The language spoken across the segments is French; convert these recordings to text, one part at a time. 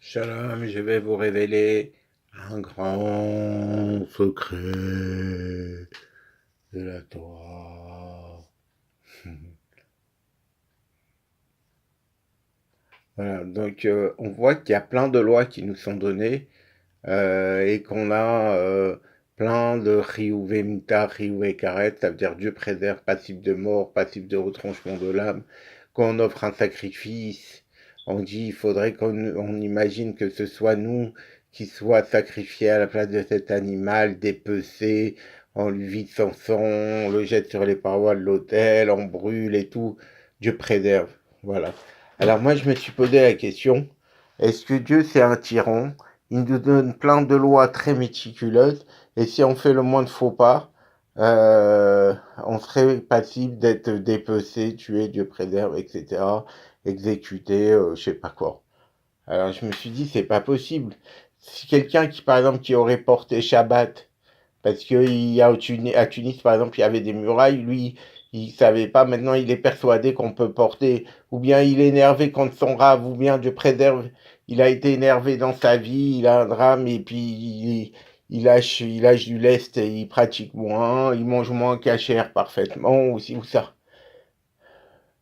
Shalom, je vais vous révéler un grand secret de la Torah. Voilà, donc on voit qu'il y a plein de lois qui nous sont données et qu'on a plein de chiyuvei mutar, chiyuvei karet, ça veut dire Dieu préserve, passif de mort, passif de retranchement de l'âme, qu'on offre un sacrifice. On dit il faudrait qu'on imagine que ce soit nous qui soit sacrifiés à la place de cet animal, dépecé, on lui vide son sang, on le jette sur les parois de l'autel, on brûle et tout. Dieu préserve. Voilà. Alors moi je me suis posé la question, est-ce que Dieu c'est un tyran? Il nous donne plein de lois très méticuleuses, et si on fait le moins de faux pas, on serait passible d'être dépecé, tué, Dieu préserve, etc., exécuté, je sais pas quoi. Alors je me suis dit, c'est pas possible. Si quelqu'un qui, par exemple, qui aurait porté Shabbat, parce qu'il y a à Tunis, par exemple, il y avait des murailles, lui, il savait pas, maintenant il est persuadé qu'on peut porter, ou bien il est énervé contre son rave, ou bien Dieu préserve, il a été énervé dans sa vie, il a un drame, et puis il lâche du lest, et il pratique moins, il mange moins cachère parfaitement, ou ci ou ça.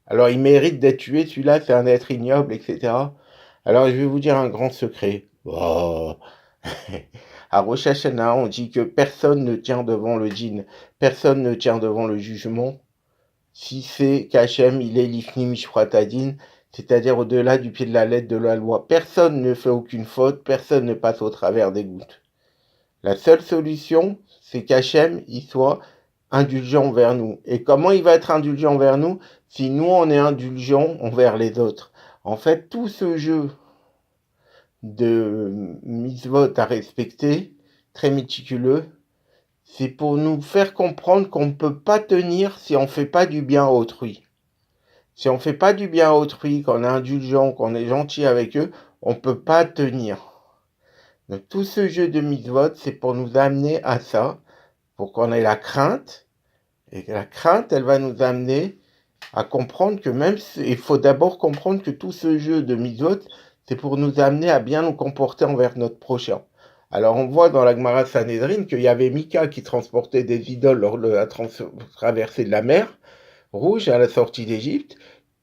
Alors il mérite d'être tué, celui-là, c'est un être ignoble, etc. Alors je vais vous dire un grand secret. Oh. À Rosh Hashanah, on dit que personne ne tient devant le djinn, personne ne tient devant le jugement, si c'est qu'Hachem, il est l'ifni mishpratadin, c'est-à-dire au-delà du pied de la lettre de la loi. Personne ne fait aucune faute, personne ne passe au travers des gouttes. La seule solution, c'est qu'Hachem, il soit indulgent envers nous. Et comment il va être indulgent envers nous si nous, on est indulgent envers les autres? En fait, tout ce jeu de mitzvot à respecter, très méticuleux, c'est pour nous faire comprendre qu'on ne peut pas tenir si on ne fait pas du bien à autrui. Si on ne fait pas du bien à autrui, qu'on est indulgent, qu'on est gentil avec eux, on ne peut pas tenir. Donc tout ce jeu de mitzvot, c'est pour nous amener à ça, pour qu'on ait la crainte, et la crainte, elle va nous amener à comprendre que même, il faut d'abord comprendre que tout ce jeu de mitzvot, c'est pour nous amener à bien nous comporter envers notre prochain. Alors on voit dans la Gemara Sanhedrin qu'il y avait Mika qui transportait des idoles lors de la traversée de la mer Rouge à la sortie d'Égypte,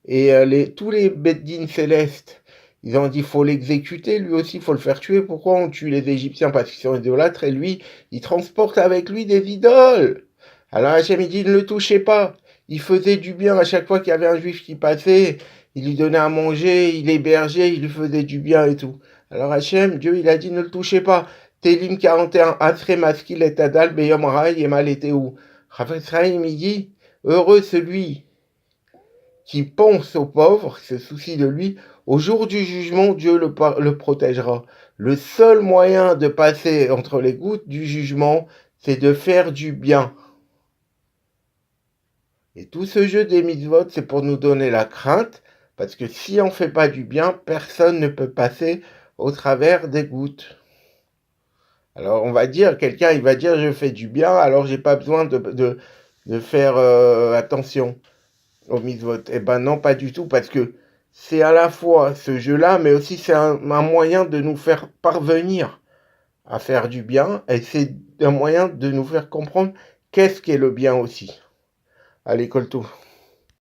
et tous les Beddin célestes, ils ont dit faut l'exécuter, lui aussi il faut le faire tuer. Pourquoi on tue les Égyptiens? Parce qu'ils sont idolâtres, et lui, il transporte avec lui des idoles. Alors Hachem, il dit ne le touchez pas. Il faisait du bien à chaque fois qu'il y avait un juif qui passait, il lui donnait à manger, il l'hébergeait, il lui faisait du bien et tout. Alors Hachem, Dieu, il a dit ne le touchez pas. Télim 41, Asre Maskil et Adal, Beyom Rai et Malétéou. Raphaël Israël, il dit heureux celui qui pense aux pauvres, qui se soucie de lui. Au jour du jugement, Dieu le protégera. Le seul moyen de passer entre les gouttes du jugement, c'est de faire du bien. Et tout ce jeu des mitzvot, c'est pour nous donner la crainte, parce que si on ne fait pas du bien, personne ne peut passer au travers des gouttes. Alors on va dire, quelqu'un il va dire je fais du bien, alors j'ai pas besoin de faire attention aux mitzvot. Eh ben non, pas du tout, parce que c'est à la fois ce jeu-là, mais aussi c'est un moyen de nous faire parvenir à faire du bien, et c'est un moyen de nous faire comprendre qu'est-ce qu'est le bien aussi. Allez, Colto.